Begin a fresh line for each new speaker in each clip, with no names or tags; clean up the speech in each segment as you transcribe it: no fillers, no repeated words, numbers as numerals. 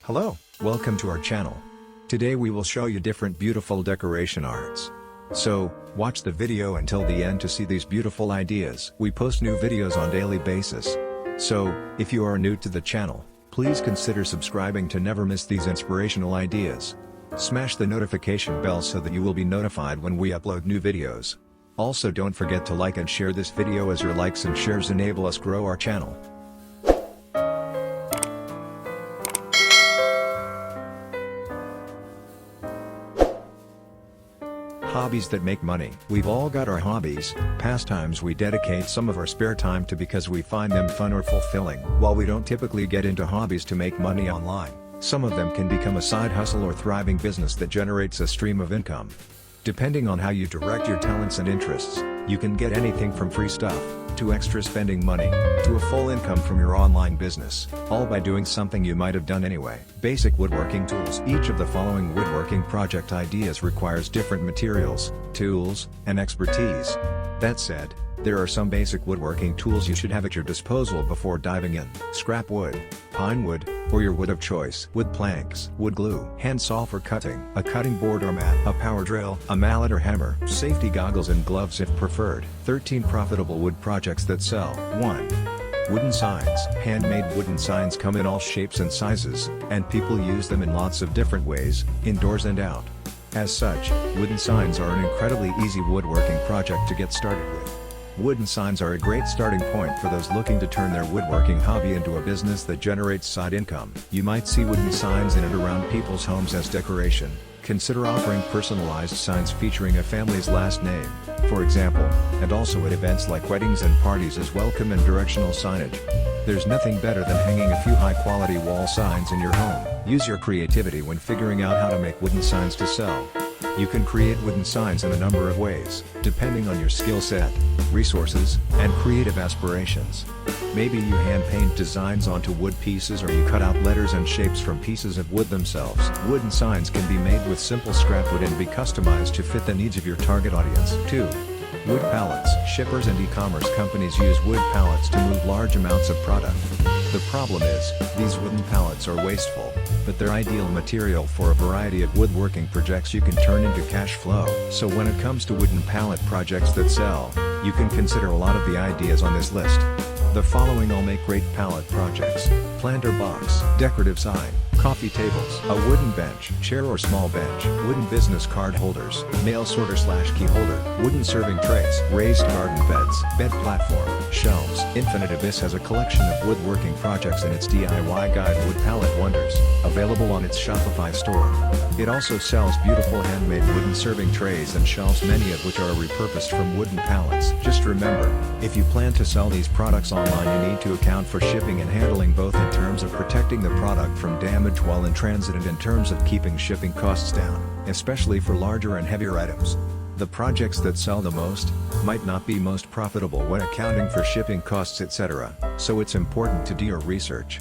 Hello, welcome to our channel. Today we will show you different beautiful decoration arts. So, watch the video until the end to see these beautiful ideas. We post new videos on daily basis. So, if you are new to the channel, please consider subscribing to never miss these inspirational ideas. Smash the notification bell so that you will be notified when we upload new videos. Also don't forget to like and share this video as your likes and shares enable us grow our channel. Hobbies that make money. We've all got our hobbies, pastimes we dedicate some of our spare time to because we find them fun or fulfilling. While we don't typically get into hobbies to make money online, some of them can become a side hustle or thriving business that generates a stream of income. Depending on how you direct your talents and interests, you can get anything from free stuff, to extra spending money, to a full income from your online business, all by doing something you might have done anyway. Basic woodworking tools. Each of the following woodworking project ideas requires different materials, tools, and expertise. That said, there are some basic woodworking tools you should have at your disposal before diving in. Scrap wood, pine wood, or your wood of choice. Wood planks, wood glue, handsaw for cutting, a cutting board or mat, a power drill, a mallet or hammer, safety goggles and gloves if preferred. 13 profitable wood projects that sell. 1. Wooden signs. Handmade wooden signs come in all shapes and sizes, and people use them in lots of different ways, indoors and out. As such, wooden signs are an incredibly easy woodworking project to get started with. Wooden signs are a great starting point for those looking to turn their woodworking hobby into a business that generates side income. You might see wooden signs in and around people's homes as decoration. Consider offering personalized signs featuring a family's last name, for example, and also at events like weddings and parties as welcome and directional signage. There's nothing better than hanging a few high-quality wall signs in your home. Use your creativity when figuring out how to make wooden signs to sell. You can create wooden signs in a number of ways, depending on your skill set, resources, and creative aspirations. Maybe you hand paint designs onto wood pieces or you cut out letters and shapes from pieces of wood themselves. Wooden signs can be made with simple scrap wood and be customized to fit the needs of your target audience. 2. Wood pallets. Shippers and e-commerce companies use wood pallets to move large amounts of product. The problem is, these wooden pallets are wasteful, but they're ideal material for a variety of woodworking projects you can turn into cash flow. So when it comes to wooden pallet projects that sell, you can consider a lot of the ideas on this list. The following all make great pallet projects: planter box, decorative sign, coffee tables, a wooden bench, chair or small bench, wooden business card holders, mail sorter / key holder, wooden serving trays, raised garden beds, bed platform, shelves. Infinite Abyss has a collection of woodworking projects in its DIY guide Wood Pallet Wonders, available on its Shopify store. It also sells beautiful handmade wooden serving trays and shelves, many of which are repurposed from wooden pallets. Just remember, if you plan to sell these products online, you need to account for shipping and handling, both in terms of protecting the product from damage while in transit and in terms of keeping shipping costs down, especially for larger and heavier items. The projects that sell the most might not be most profitable when accounting for shipping costs, etc., so it's important to do your research.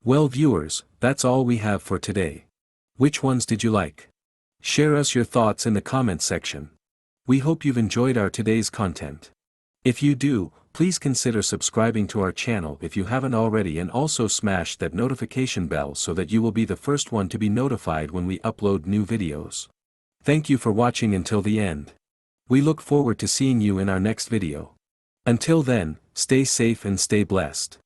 Well viewers, that's all we have for today. Which ones did you like? Share us your thoughts in the comments section. We hope you've enjoyed our today's content. If you do, please consider subscribing to our channel if you haven't already, and also smash that notification bell so that you will be the first one to be notified when we upload new videos. Thank you for watching until the end. We look forward to seeing you in our next video. Until then, stay safe and stay blessed.